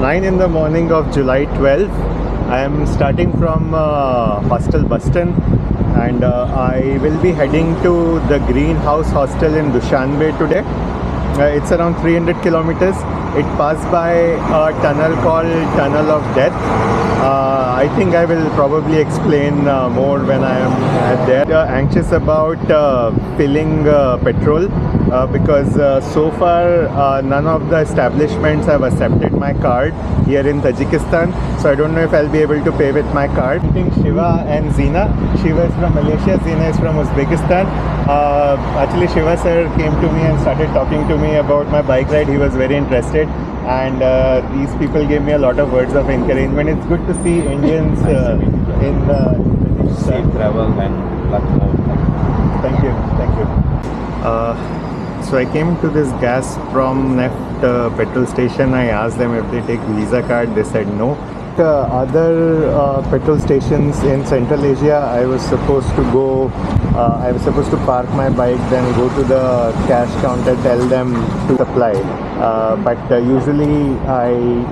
9 in the morning of July 12th. I am starting from Hostel Buston, and I will be heading to the Greenhouse Hostel in Dushanbe today. It's around 300 kilometers. It passed by a tunnel called Tunnel of Death. I think I will probably explain more when I am there. Anxious about filling petrol because so far none of the establishments have accepted my card here in Tajikistan. So I don't know if I'll be able to pay with my card. I think Shiva and Zina. Shiva is from Malaysia, Zina is from Uzbekistan. Actually Shiva sir came to me and started talking to me about my bike ride. He was very interested, and these people gave me a lot of words of encouragement. It's good to see Indians in safe travel and luck more. Thank you, thank you. So I came to this Gazprom Neft petrol station. I asked them if they take Visa card. They said no. Other petrol stations in Central Asia, I was supposed to park my bike, then go to the cash counter, tell them to supply. But usually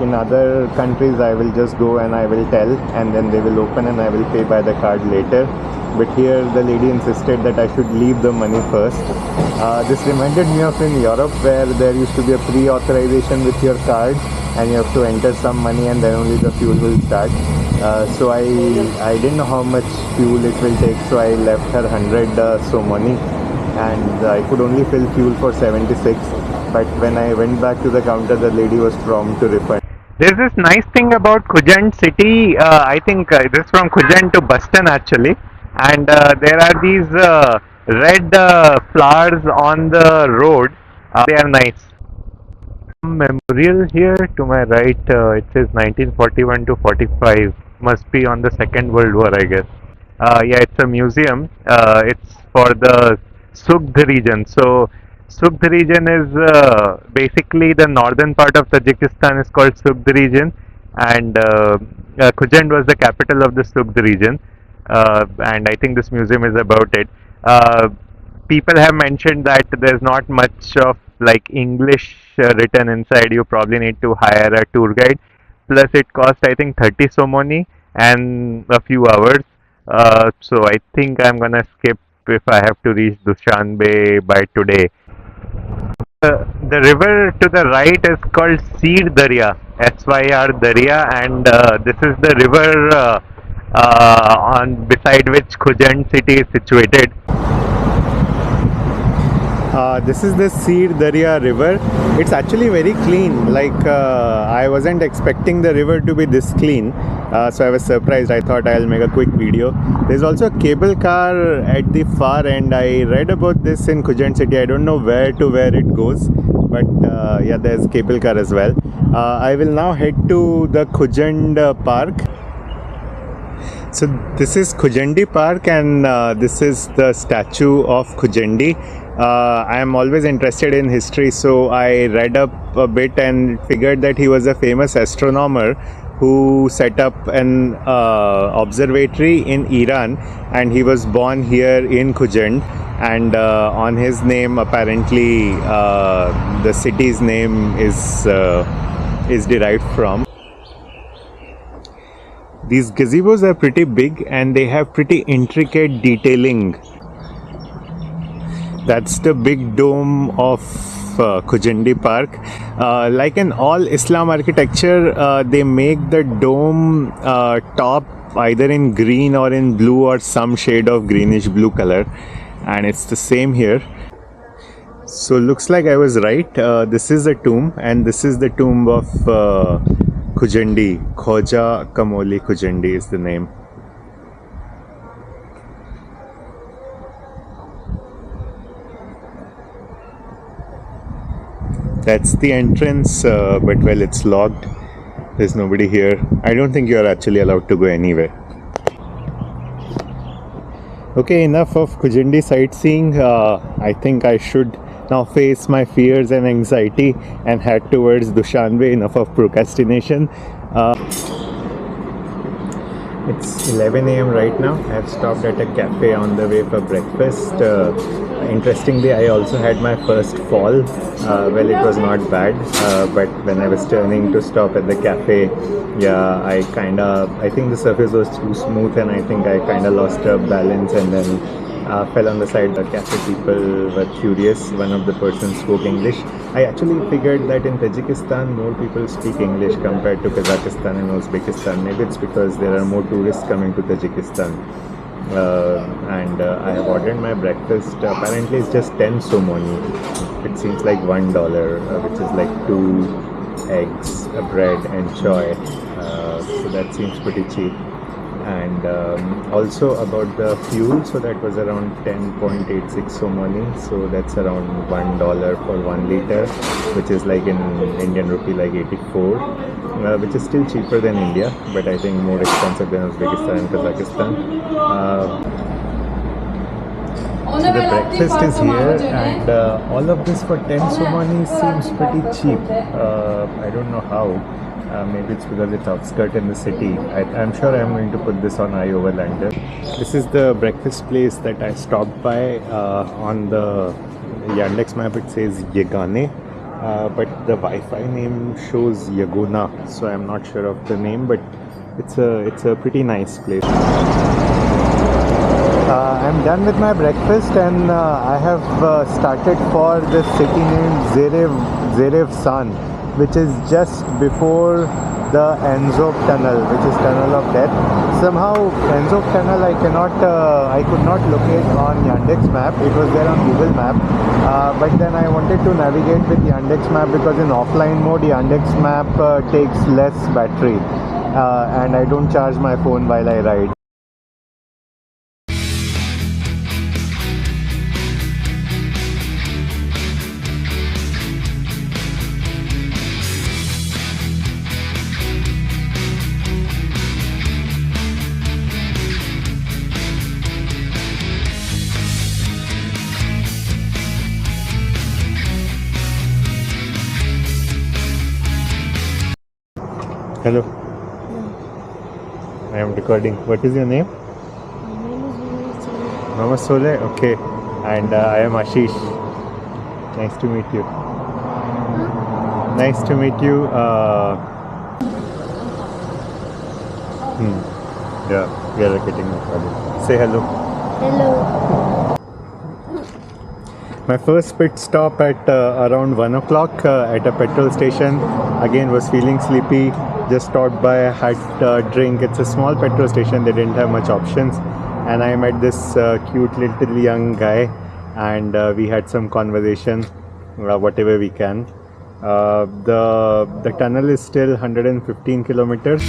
in other countries I will just go and I will tell, and then they will open and I will pay by the card later. But here the lady insisted that I should leave the money first. This reminded me of in Europe, where there used to be a pre-authorization with your card, and you have to enter some money and then only the fuel will start. So I didn't know how much fuel it will take, so I left her 100 so money, and I could only fill fuel for 76. But when I went back to the counter, the lady was prompt to refund. There's this nice thing about Khujand city. I think this is from Khujand to Buston actually, and there are these red flowers on the road. They are nice. Memorial here to my right, it says 1941 to 45. Must be on the Second World War, I guess. Yeah, it's a museum. It's for the Sugd region. So Sugd region is basically the northern part of Tajikistan is called Sugd region, and Khujand was the capital of the Sugd region. And I think this museum is about it. People have mentioned that there's not much of like English written inside. You probably need to hire a tour guide. Plus, it costs I think 30 somoni and a few hours. So I think I'm gonna skip if I have to reach Dushanbe by today. The river to the right is called Syr Darya, Syr Darya, and this is the river on beside which Khujand city is situated. This is the Syr Darya river. It's actually very clean. Like I wasn't expecting the river to be this clean, so I was surprised. I thought I'll make a quick video. There's also a cable car at the far end. I read about this in Khujand city. I don't know where to where it goes, but yeah, there's cable car as well. I will now head to the Khujand park. So this is Khujandi Park, and this is the statue of Khujandi. I am always interested in history, so I read up a bit and figured that he was a famous astronomer who set up an observatory in Iran, and he was born here in Khujand, and on his name apparently the city's name is derived from. These gazebos are pretty big and they have pretty intricate detailing. That's the big dome of Khujandi Park. Like in all Islam architecture, they make the dome top either in green or in blue or some shade of greenish blue color, and it's the same here. So looks like I was right. This is the tomb, and this is the tomb of Khujandi. Khoja Kamoli Khujandi is the name. That's the entrance, but well, it's locked. There's nobody here. I don't think you're actually allowed to go anywhere. Okay, enough of Khujandi sightseeing. I think I should now face my fears and anxiety and head towards Dushanbe. Enough of procrastination. It's 11 a.m. right now. I have stopped at a cafe on the way for breakfast. Interestingly, I also had my first fall. Well, it was not bad, but when I was turning to stop at the cafe, yeah, I think the surface was too smooth, and I think I kind of lost balance and then fell on the side. The cafe people were curious. One of the persons spoke English. I actually figured that in Tajikistan more people speak English compared to Kazakhstan and Uzbekistan. Maybe it's because there are more tourists coming to Tajikistan. And I have ordered my breakfast. Apparently it's just 10 somoni. It seems like $1, which is like 2 eggs, a bread and choy. So that seems pretty cheap. And also about the fuel, so that was around 10.86 somoni, so that's around $1 for 1 liter, which is like in Indian rupee like 84, which is still cheaper than India, but I think more expensive than Uzbekistan and Kazakhstan. So the breakfast is here, and all of this for 10 somoni seems pretty cheap. I don't know how. Maybe it's because it's outskirts in the city. I'm sure I'm going to put this on iOverlander. This is the breakfast place that I stopped by. On the Yandex map it says Yegane, but the Wi-Fi name shows Yaguna, so I'm not sure of the name, but it's a pretty nice place. I'm done with my breakfast, and I have started for this city named Zerev San, which is just before the Enzov tunnel, which is tunnel of death. Somehow Enzov tunnel I could not locate on Yandex map. It was there on Google map, but then I wanted to navigate with Yandex map because in offline mode Yandex map takes less battery, and I don't charge my phone while I ride. Hello. I am recording. What is your name? My name is Mama Sole. Okay. And I am Ashish. Nice to meet you. Nice to meet you. Yeah, we are getting recorded. Say hello. Hello. My first pit stop at around 1 o'clock at a petrol station. Again, was feeling sleepy. Just stopped by, had a drink. It's a small petrol station. They didn't have much options. And I met this cute little young guy. And we had some conversation, whatever we can. The tunnel is still 115 kilometers.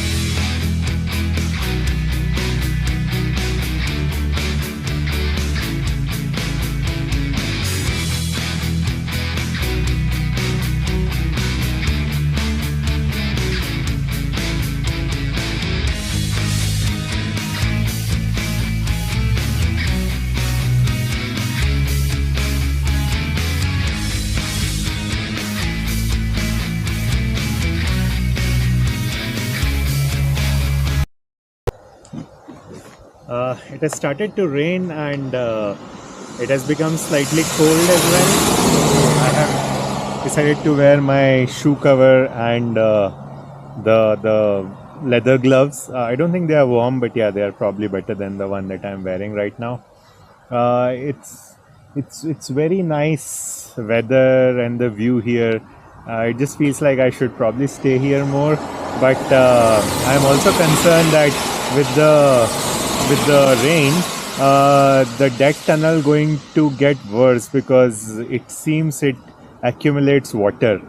It has started to rain, and it has become slightly cold as well. I have decided to wear my shoe cover and the leather gloves. I don't think they are warm, but yeah, they are probably better than the one that I'm wearing right now. It's very nice weather, and the view here. It just feels like I should probably stay here more, but I'm also concerned that with the rain, the deck tunnel going to get worse because it seems it accumulates water.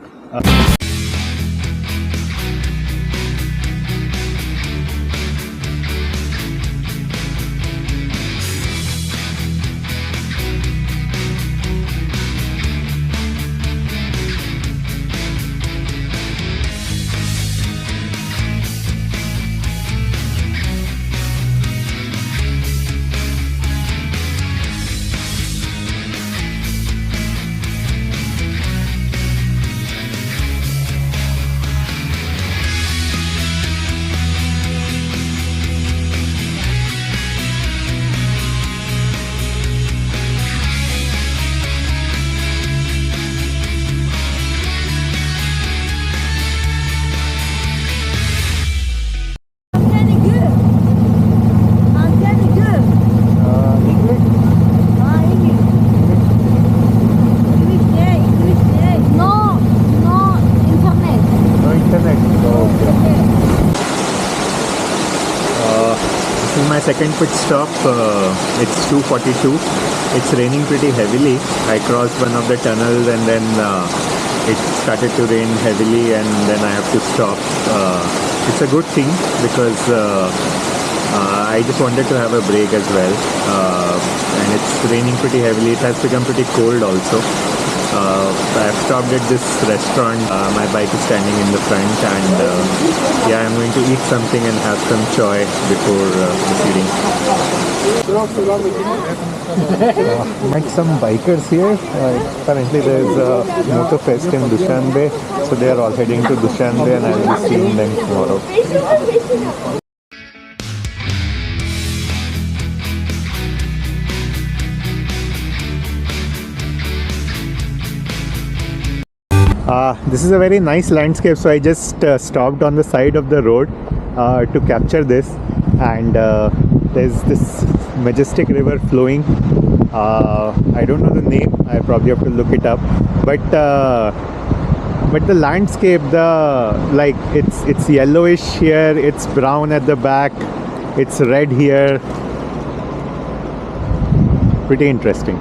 second pit stop. It's 2:42. It's raining pretty heavily. I crossed one of the tunnels and then it started to rain heavily and then I have to stop. It's a good thing because I just wanted to have a break as well. And it's raining pretty heavily. It has become pretty cold also. I've stopped at this restaurant. My bike is standing in the front and yeah, I'm going to eat something and have some choy before proceeding. Met some bikers here. Apparently there's a motor fest in Dushanbe, so they are all heading to Dushanbe and I will be seeing them tomorrow. This is a very nice landscape, so I just stopped on the side of the road to capture this, and there's this majestic river flowing. I don't know the name, I probably have to look it up, but the landscape, it's yellowish here, it's brown at the back, it's red here. Pretty interesting.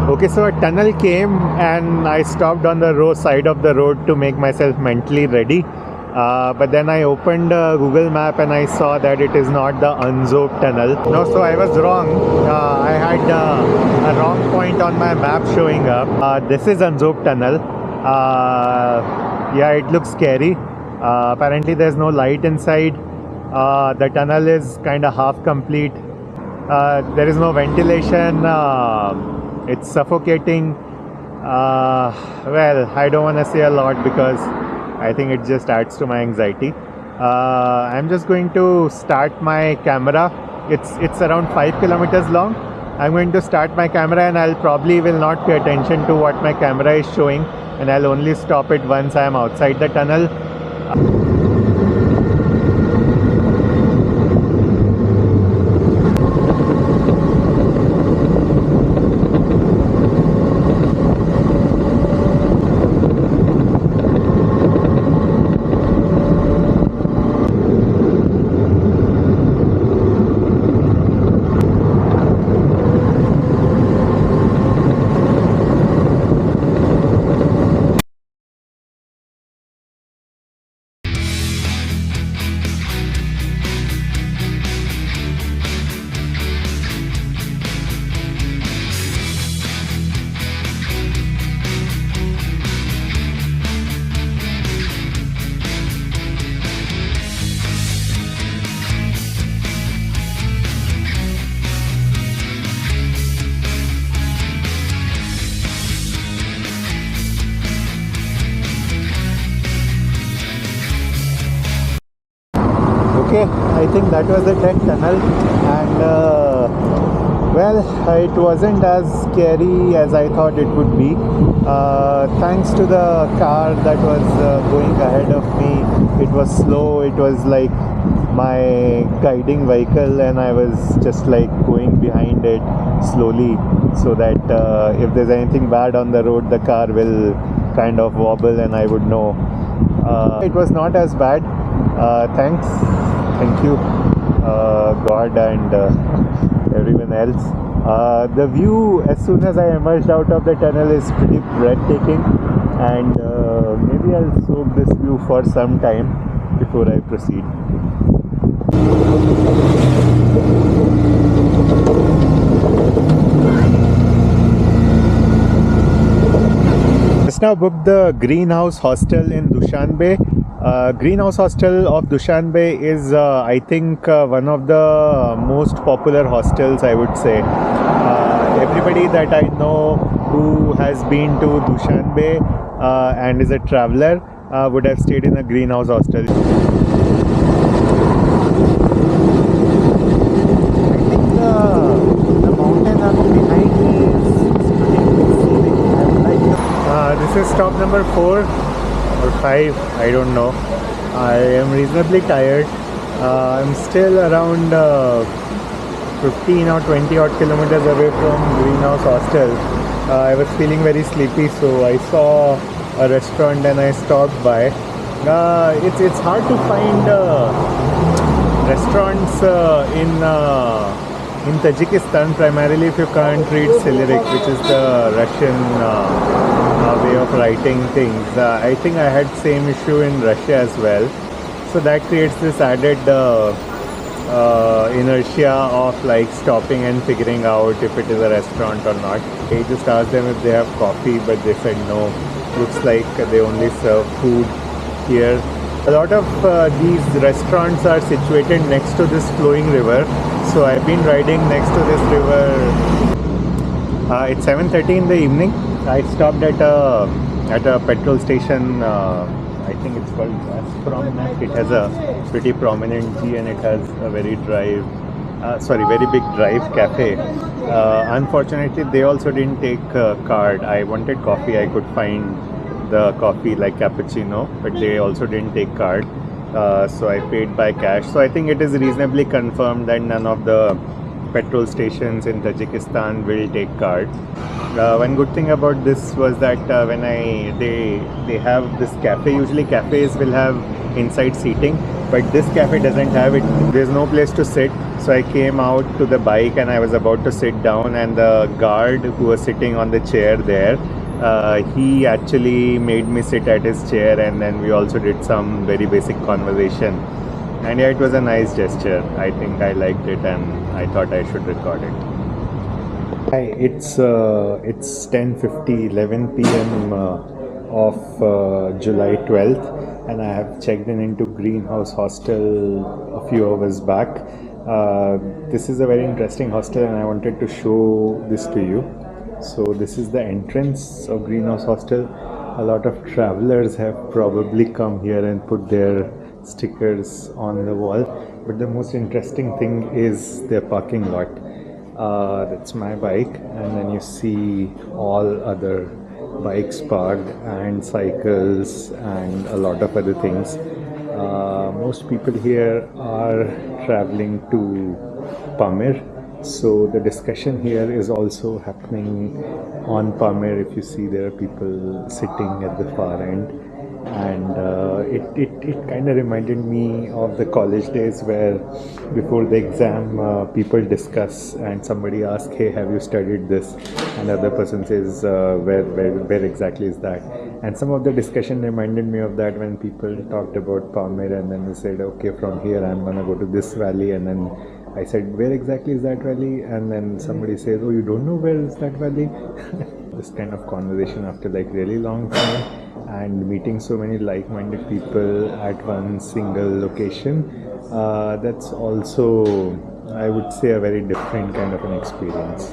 Okay, so a tunnel came and I stopped on the side of the road to make myself mentally ready. But then I opened Google Map and I saw that it is not the Anzop tunnel. No, so I was wrong. I had a wrong point on my map showing up. This is Anzop tunnel. Yeah, it looks scary. Apparently there's no light inside. The tunnel is kind of half complete. There is no ventilation. It's suffocating. Well, I don't want to say a lot because I think it just adds to my anxiety. I'm just going to start my camera. It's around 5 kilometers long. I'm going to start my camera and I'll probably will not pay attention to what my camera is showing, and I'll only stop it once I am outside the tunnel. Okay, I think that was the Trek tunnel, and well, it wasn't as scary as I thought it would be. Thanks to the car that was going ahead of me. It was slow, it was like my guiding vehicle, and I was just like going behind it slowly so that if there's anything bad on the road, the car will kind of wobble and I would know. It was not as bad. Thank you, God and everyone else. The view as soon as I emerged out of the tunnel is pretty breathtaking, and maybe I'll soak this view for some time before I proceed. Just now booked the Greenhouse Hostel in Dushanbe. Greenhouse Hostel of Dushanbe is I think one of the most popular hostels, I would say. Everybody that I know who has been to Dushanbe and is a traveler would have stayed in a Greenhouse Hostel. behind me is this is stop number 4 or 5, I don't know. I am reasonably tired. I'm still around 15 or 20 odd kilometers away from Greenhouse Hostel. I was feeling very sleepy, so I saw a restaurant and I stopped by. It's hard to find restaurants in Tajikistan, primarily if you can't read Cyrillic, which is the Russian way of writing things. I think I had same issue in Russia as well. So that creates this added inertia of like stopping and figuring out if it is a restaurant or not. I just asked them if they have coffee, but they said no. Looks like they only serve food here. A lot of these restaurants are situated next to this flowing river. So I've been riding next to this river. It's 7:30 in the evening. I stopped at a petrol station. I think it's called Gazprom. It has a pretty prominent G and it has a very very big drive cafe. Unfortunately, they also didn't take a card. I wanted coffee. I could find the coffee like cappuccino, but they also didn't take card. So I paid by cash. So I think it is reasonably confirmed that none of the petrol stations in Tajikistan will take card. One good thing about this was that when they have this cafe. Usually cafes will have inside seating, but this cafe doesn't have it. There's no place to sit. So I came out to the bike and I was about to sit down, and the guard who was sitting on the chair there, he actually made me sit at his chair, and then we also did some very basic conversation. And yeah, it was a nice gesture. I think I liked it and I thought I should record it. Hi, it's 10:50, 11 p.m. Of July 12th, and I have checked in into Greenhouse Hostel a few hours back. This is a very interesting hostel and I wanted to show this to you. So this is the entrance of Greenhouse Hostel. A lot of travelers have probably come here and put their stickers on the wall, but the most interesting thing is their parking lot. That's my bike, and then you see all other bikes parked and cycles and a lot of other things. Most people here are traveling to Pamir, so the discussion here is also happening on Pamir. If you see, there are people sitting at the far end, and it kind of reminded me of the college days where before the exam people discuss and somebody asks, hey, have you studied this, and the other person says where exactly is that. And some of the discussion reminded me of that when people talked about Pamir, and then they said, okay, from here I'm gonna go to this valley, and then I said, where exactly is that valley? And then somebody says, oh, you don't know where is that valley? This kind of conversation after like really long time, and meeting so many like-minded people at one single location, that's also, I would say, a very different kind of an experience.